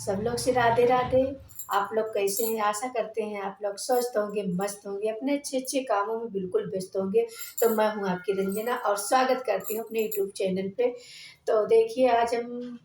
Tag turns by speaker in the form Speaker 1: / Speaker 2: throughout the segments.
Speaker 1: सब लोग से राधे राधे। आप लोग कैसे हैं? आशा करते हैं आप लोग स्वस्थ होंगे, मस्त होंगे, अपने अच्छे अच्छे कामों में बिल्कुल व्यस्त होंगे। तो मैं हूँ आपकी रंजना और स्वागत करती हूँ अपने यूट्यूब चैनल पे। तो देखिए आज हम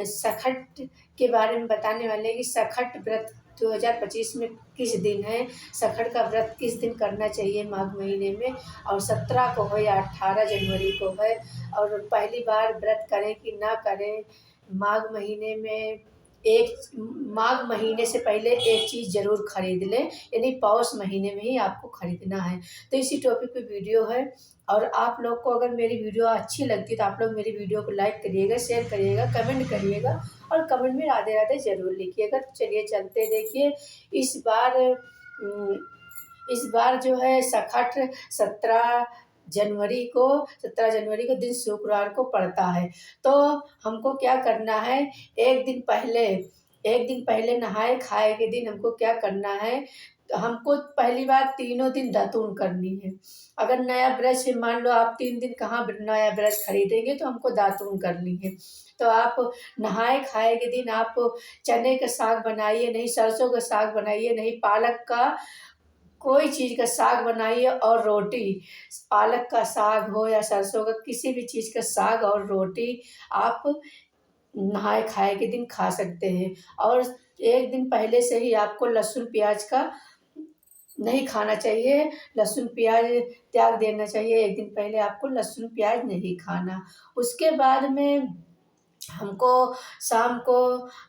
Speaker 1: सखट के बारे में बताने वाले हैं कि सखट व्रत 2025 में किस दिन है, सखट का व्रत किस दिन करना चाहिए माघ महीने में, और 17 को है या 18 जनवरी को है, और पहली बार व्रत करें कि ना करें। माघ महीने में एक माघ महीने से पहले एक चीज़ ज़रूर खरीद लें, यानी पौष महीने में ही आपको खरीदना है। तो इसी टॉपिक पे वीडियो है। और आप लोग को अगर मेरी वीडियो अच्छी लगती है तो आप लोग मेरी वीडियो को लाइक करिएगा, शेयर करिएगा, कमेंट करिएगा और कमेंट में राधे राधे ज़रूर लिखिएगा। तो चलिए चलते देखिए इस बार इस बार जो है सखट 17 जनवरी को दिन शुक्रवार को पड़ता है। तो हमको क्या करना है, एक दिन पहले नहाए खाए के दिन हमको क्या करना है, तो हमको पहली बार तीनों दिन दातून करनी है। अगर नया ब्रश मान लो आप 3 दिन कहाँ नया ब्रश खरीदेंगे, तो हमको दातून करनी है। तो आप नहाए खाए के दिन आप चने का साग बनाइए, नहीं सरसों का साग बनाइए, नहीं पालक का, कोई चीज़ का साग बनाइए और रोटी, पालक का साग हो या सरसों का, किसी भी चीज़ का साग और रोटी आप नहाए खाए के दिन खा सकते हैं। और एक दिन पहले से ही आपको लहसुन प्याज का नहीं खाना चाहिए, लहसुन प्याज त्याग देना चाहिए। एक दिन पहले आपको लहसुन प्याज नहीं खाना। उसके बाद में हमको शाम को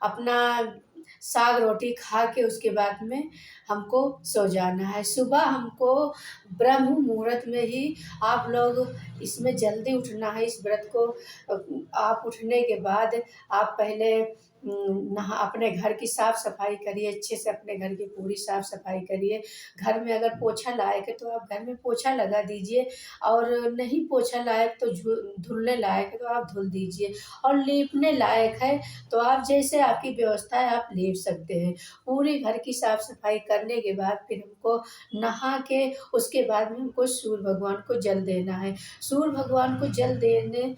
Speaker 1: अपना साग रोटी खा के उसके बाद में हमको सो जाना है। सुबह हमको ब्रह्म मुहूर्त में ही आप लोग इसमें जल्दी उठना है। इस व्रत को आप उठने के बाद आप पहले नहा अपने घर की साफ़ सफाई करिए, अच्छे से अपने घर की पूरी साफ़ सफाई करिए। घर में अगर पोछा लायक है तो आप घर में पोछा लगा दीजिए, और नहीं पोछा लायक तो धुलने लायक है तो आप धुल दीजिए, और लीपने लायक है तो आप जैसे आपकी व्यवस्था है आप लीप सकते हैं। पूरी घर की साफ़ सफाई करने के बाद फिर हमको नहा के उसके बाद में हमको सूर्य भगवान को जल देना है। सूर्य भगवान को जल देने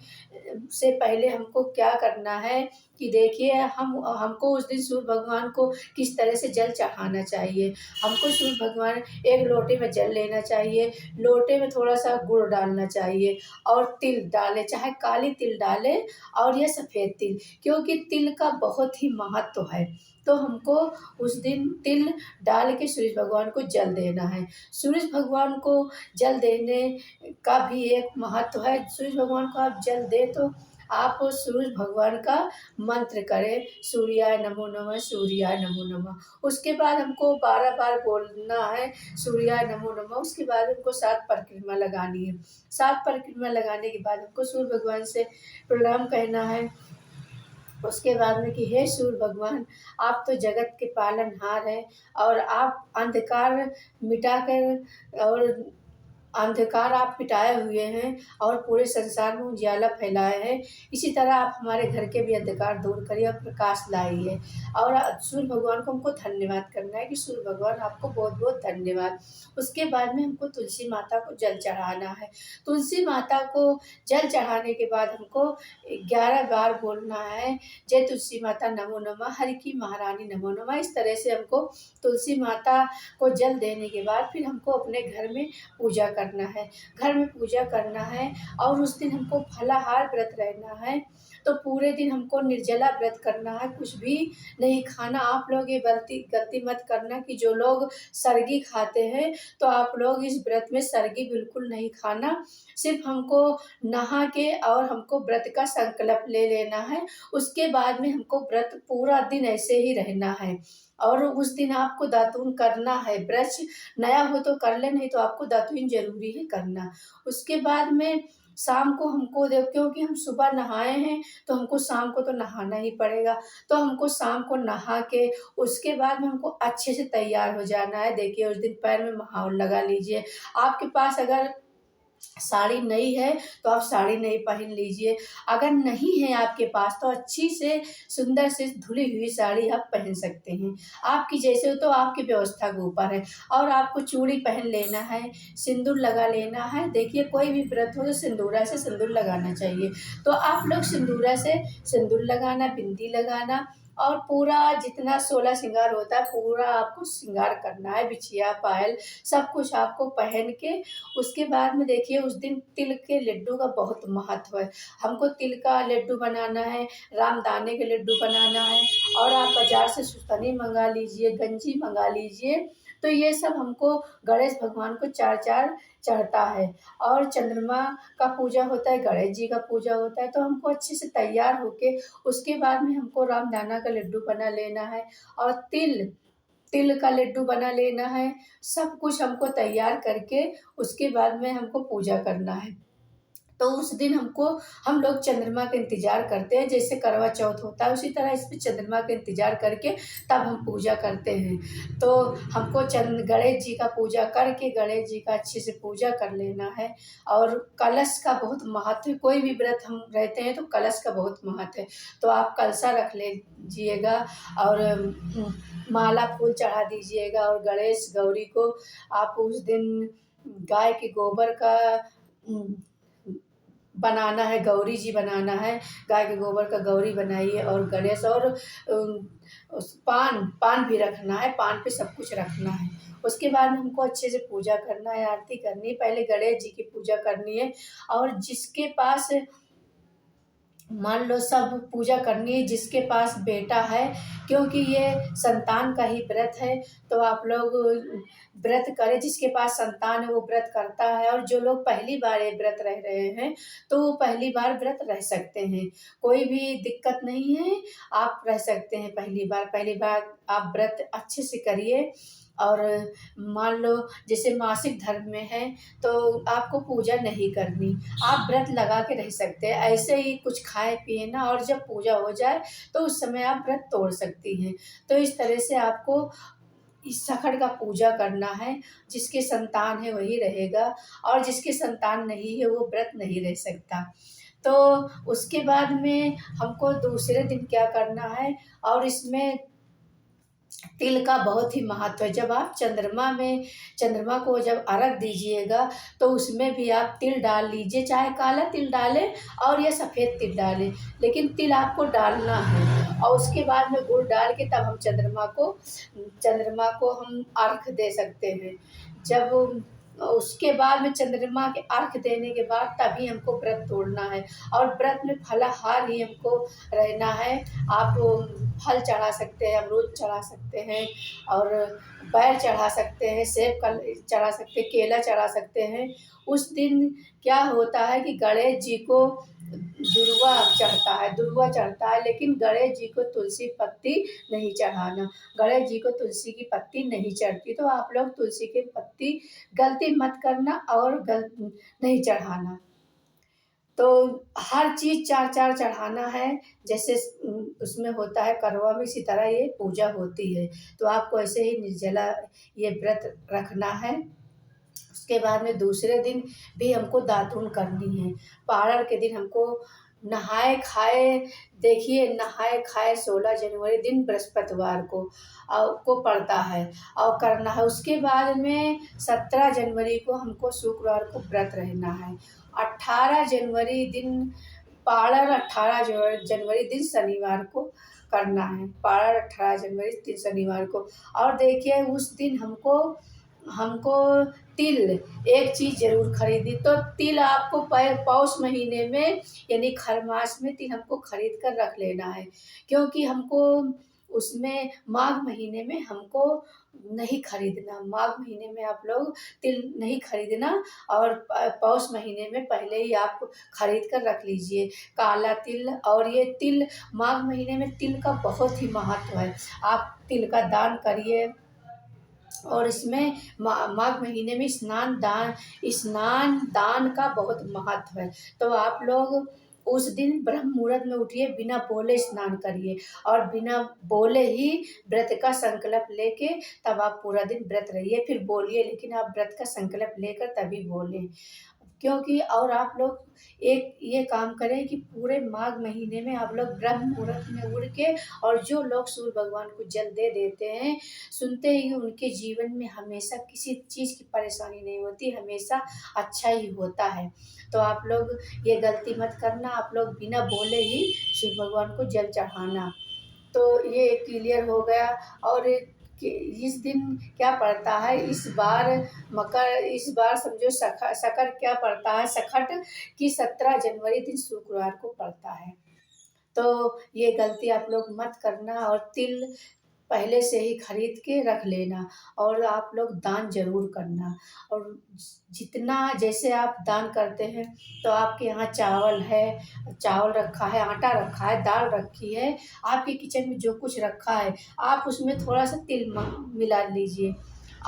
Speaker 1: से पहले हमको क्या करना है कि देखिए हमको उस दिन सूर्य भगवान को किस तरह से जल चढ़ाना चाहिए। हमको सूर्य भगवान एक लोटे में जल लेना चाहिए, लोटे में थोड़ा सा गुड़ डालना चाहिए और तिल डालें, चाहे काली तिल डालें और या सफ़ेद तिल, क्योंकि तिल का बहुत ही महत्व है। तो हमको उस दिन तिल डाल के सूरज भगवान को जल देना है। सूरज भगवान को जल देने का भी एक महत्व है। सूरज भगवान को आप जल दें तो आप सूरज भगवान का मंत्र करें, सूर्याय नमो नमः, सूर्याय नमो नमः। उसके बाद हमको 12 बार बोलना है सूर्याय नमो नमः। उसके बाद हमको 7 परिक्रमा लगानी है। 7 परिक्रमा लगाने के बाद हमको सूर्य भगवान से प्रणाम कहना है। उसके बाद में कि हे सूर्य भगवान, आप तो जगत के पालनहार हैं और आप अंधकार मिटाकर और अंधकार आप मिटाए हुए हैं और पूरे संसार में उजियाला फैलाए हैं। इसी तरह आप हमारे घर के भी अंधकार दूर करिए और प्रकाश लाइए। और सूर्य भगवान को हमको धन्यवाद करना है कि सूर्य भगवान आपको बहुत बहुत धन्यवाद। उसके बाद में हमको तुलसी माता को जल चढ़ाना है। तुलसी माता को जल चढ़ाने के बाद हमको 11 बार बोलना है, जय तुलसी माता नमो नमः, हरि की महारानी नमो नमः। इस तरह से हमको तुलसी माता को जल देने के बाद फिर हमको अपने घर में पूजा करना है, घर में पूजा करना है। और उस दिन हमको फलाहार व्रत रहना है। तो पूरे दिन हमको निर्जला व्रत करना है, कुछ भी नहीं खाना। आप लोग ये गलती मत करना कि जो लोग सरगी खाते हैं, तो आप लोग इस व्रत में सरगी बिल्कुल नहीं खाना। सिर्फ हमको नहा के और हमको व्रत का संकल्प ले लेना है। उसके बाद में हमको व्रत पूरा दिन ऐसे ही रहना है। और उस दिन आपको दातून करना है। ब्रश नया हो तो कर ले, नहीं तो आपको दातून ज़रूरी है करना। उसके बाद में शाम को हमको क्योंकि हम सुबह नहाए हैं तो हमको शाम को तो नहाना ही पड़ेगा। तो हमको शाम को नहा के उसके बाद में हमको अच्छे से तैयार हो जाना है। देखिए उस दिन पैर में महावर लगा लीजिए। आपके पास अगर साड़ी नहीं है तो आप साड़ी नहीं पहन लीजिए। अगर नहीं है आपके पास तो अच्छी से सुंदर से धुली हुई साड़ी आप पहन सकते हैं। आपकी जैसे हो तो आपकी व्यवस्था के ऊपर है। और आपको चूड़ी पहन लेना है, सिंदूर लगा लेना है। देखिए कोई भी व्रत हो तो सिंदूरा से सिंदूर लगाना चाहिए। तो आप लोग सिंदूरा से सिंदूर लगाना, बिंदी लगाना, और पूरा जितना 16 श्रृंगार होता है पूरा आपको श्रृंगार करना है, बिछिया, पायल सब कुछ आपको पहन के। उसके बाद में देखिए उस दिन तिल के लड्डू का बहुत महत्व है। हमको तिल का लड्डू बनाना है, रामदाने के लड्डू बनाना है, और आप बाज़ार से सुथनी मँगा लीजिए, गंजी मँगा लीजिए। तो ये सब हमको गणेश भगवान को 4-4 चढ़ता है। और चंद्रमा का पूजा होता है, गणेश जी का पूजा होता है, तो हमको अच्छे से तैयार होके उसके बाद में हमको रामदाना का लड्डू बना लेना है, और तिल तिल का लड्डू बना लेना है। सब कुछ हमको तैयार करके उसके बाद में हमको पूजा करना है। तो उस दिन हमको हम लोग चंद्रमा का इंतज़ार करते हैं, जैसे करवा चौथ होता है उसी तरह इसमें चंद्रमा का इंतज़ार करके तब हम पूजा करते हैं। तो हमको गणेश जी का पूजा करके गणेश जी का अच्छे से पूजा कर लेना है। और कलश का बहुत महत्व है, कोई भी व्रत हम रहते हैं तो कलश का बहुत महत्व है। तो आप कलशा रख लीजिएगा, और माला फूल चढ़ा दीजिएगा, और गणेश गौरी को आप उस दिन गाय के गोबर का उम, बनाना है, गौरी जी बनाना है, गाय के गोबर का गौरी बनाइए। और गणेश और उस पान भी रखना है, पान पे सब कुछ रखना है। उसके बाद में हमको अच्छे से पूजा करना है, आरती करनी है, पहले गणेश जी की पूजा करनी है। और जिसके पास मान लो सब पूजा करनी है, जिसके पास बेटा है, क्योंकि ये संतान का ही व्रत है, तो आप लोग व्रत करें। जिसके पास संतान है वो व्रत करता है, और जो लोग पहली बार ये व्रत रह रहे हैं तो वो पहली बार व्रत रह सकते हैं, कोई भी दिक्कत नहीं है, आप रह सकते हैं पहली बार आप व्रत अच्छे से करिए। और मान लो जैसे मासिक धर्म में है तो आपको पूजा नहीं करनी, आप व्रत लगा के रह सकते हैं, ऐसे ही कुछ खाएँ पिएँ ना, और जब पूजा हो जाए तो उस समय आप व्रत तोड़ सकती हैं। तो इस तरह से आपको इस सखड़ का पूजा करना है। जिसके संतान है वही रहेगा, और जिसकी संतान नहीं है वो व्रत नहीं रह सकता। तो उसके बाद में हमको दूसरे दिन क्या करना है, और इसमें तिल का बहुत ही महत्व है। जब आप चंद्रमा को जब अर्घ दीजिएगा तो उसमें भी आप तिल डाल लीजिए, चाहे काला तिल डालें और या सफ़ेद तिल डालें, लेकिन तिल आपको डालना है। और उसके बाद में गुड़ डाल के तब हम चंद्रमा को हम अर्घ दे सकते हैं। जब उसके बाद में चंद्रमा के अर्घ देने के बाद तभी हमको व्रत तोड़ना है, और व्रत में फलाहार ही हमको रहना है। आप फल चढ़ा सकते हैं, अमरूद चढ़ा सकते हैं, और बैर चढ़ा सकते हैं, सेब चढ़ा सकते हैं, केला चढ़ा सकते हैं। उस दिन क्या होता है कि गणेश जी को दुर्वा चढ़ता है, लेकिन गणेश जी को तुलसी पत्ती नहीं चढ़ाना। गणेश जी को तुलसी की पत्ती नहीं चढ़ती, तो आप लोग तुलसी की पत्ती गलती मत करना, और नहीं चढ़ाना। तो हर चीज़ 4-4 चढ़ाना है, जैसे उसमें होता है करवा में, इसी तरह ये पूजा होती है। तो आपको ऐसे ही निर्जला ये व्रत रखना है। उसके बाद में दूसरे दिन भी हमको दातून करनी है। पारण के दिन हमको नहाए-खाए देखिए नहाए-खाए 16 जनवरी दिन बृहस्पतिवार को पड़ता है और करना है। उसके बाद में 17 जनवरी को हमको शुक्रवार को व्रत रहना है। 18 जनवरी दिन पारण 18 जनवरी दिन शनिवार को करना है। पारण 18 जनवरी दिन शनिवार को। और देखिए उस दिन हमको हमको तिल एक चीज़ ज़रूर खरीदी, तो तिल आपको पौष महीने में यानी खर मास में तिल हमको खरीद कर रख लेना है, क्योंकि हमको उसमें माघ महीने में हमको नहीं खरीदना। माघ महीने में आप लोग तिल नहीं खरीदना, और पौष महीने में पहले ही आप खरीद कर रख लीजिए काला तिल। और ये तिल माघ महीने में तिल का बहुत ही महत्व है। आप तिल का दान करिए, और इसमें माघ महीने में स्नान दान का बहुत महत्व है। तो आप लोग उस दिन ब्रह्म मुहूर्त में उठिए, बिना बोले स्नान करिए, और बिना बोले ही व्रत का संकल्प लेके तब आप पूरा दिन व्रत रहिए। फिर बोलिए, लेकिन आप व्रत का संकल्प लेकर तभी बोलें। क्योंकि और आप लोग एक ये काम करें कि पूरे माघ महीने में आप लोग ब्रह्म मुहूर्त में उठ के, और जो लोग सूर्य भगवान को जल दे देते हैं, सुनते ही उनके जीवन में हमेशा किसी चीज़ की परेशानी नहीं होती, हमेशा अच्छा ही होता है। तो आप लोग ये गलती मत करना, आप लोग बिना बोले ही सूर्य भगवान को जल चढ़ाना। तो ये क्लियर हो गया। और कि इस दिन क्या पड़ता है इस बार, इस बार समझो सकर क्या पड़ता है, सखट की 17 जनवरी दिन शुक्रवार को पड़ता है। तो ये गलती आप लोग मत करना, और तिल पहले से ही खरीद के रख लेना, और आप लोग दान ज़रूर करना। और जितना जैसे आप दान करते हैं, तो आपके यहाँ चावल है, चावल रखा है, आटा रखा है, दाल रखी है, आपके किचन में जो कुछ रखा है, आप उसमें थोड़ा-सा तिल मिला लीजिए,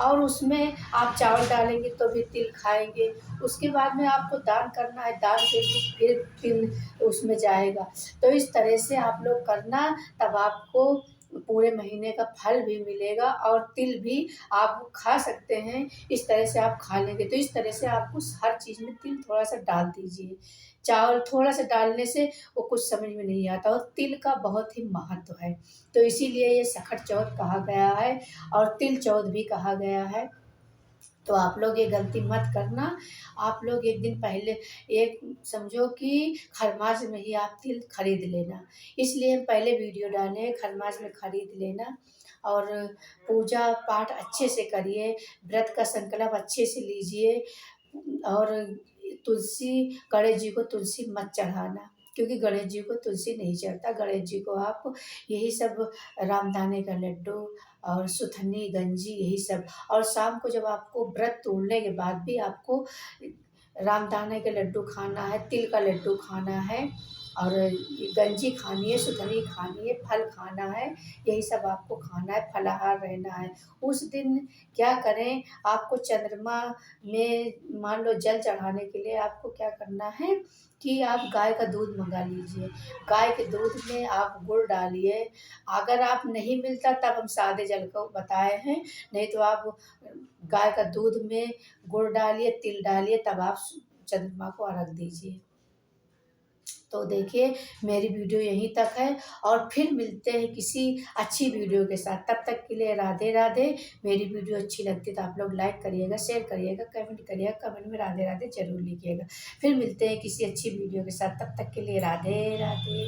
Speaker 1: और उसमें आप चावल डालेंगे तो भी तिल खाएँगे। उसके बाद में आपको दान करना है, दान करके फिर तिल उसमें जाएगा। तो इस तरह से आप लोग करना, तब आपको पूरे महीने का फल भी मिलेगा, और तिल भी आप खा सकते हैं। इस तरह से आप खा लेंगे, तो इस तरह से आपको हर चीज़ में तिल थोड़ा-सा डाल दीजिए। चावल थोड़ा-सा डालने से वो कुछ समझ में नहीं आता, और तिल का बहुत ही महत्व है। तो इसीलिए ये सखट चौथ कहा गया है, और तिल चौथ भी कहा गया है। तो आप लोग ये गलती मत करना। आप लोग एक दिन पहले, एक समझो कि खरमास में ही आप तिल खरीद लेना। इसलिए हम पहले वीडियो डाले हैं, खरमास में खरीद लेना, और पूजा पाठ अच्छे से करिए, व्रत का संकल्प अच्छे से लीजिए। और तुलसी, गणेश जी को तुलसी मत चढ़ाना, क्योंकि गणेश जी को तुलसी नहीं चढ़ता। गणेश जी को आप यही सब रामदाने का लड्डू और सुथनी, गंजी, यही सब। और शाम को जब आपको व्रत तोड़ने के बाद भी आपको रामदाने के लड्डू खाना है, तिल का लड्डू खाना है, और गंजी खानी है, सुथनी खानी है, फल खाना है, यही सब आपको खाना है, फलाहार रहना है। उस दिन क्या करें, आपको चंद्रमा में मान लो जल चढ़ाने के लिए आपको क्या करना है कि आप गाय का दूध मंगा लीजिए। गाय के दूध में आप गुड़ डालिए। अगर आप नहीं मिलता तब हम सादे जल को बताए हैं, नहीं तो आप गाय का दूध में गुड़ डालिए, तिल डालिए, तब आप चंद्रमा को अर्घ दीजिए। तो देखिए, मेरी वीडियो यहीं तक है, और फिर मिलते हैं किसी अच्छी वीडियो के साथ। तब तक के लिए राधे राधे। मेरी वीडियो अच्छी लगती है तो आप लोग लाइक करिएगा, शेयर करिएगा, कमेंट करिएगा, कमेंट में राधे राधे ज़रूर लिखिएगा। फिर मिलते हैं किसी अच्छी वीडियो के साथ, तब तक के लिए राधे राधे।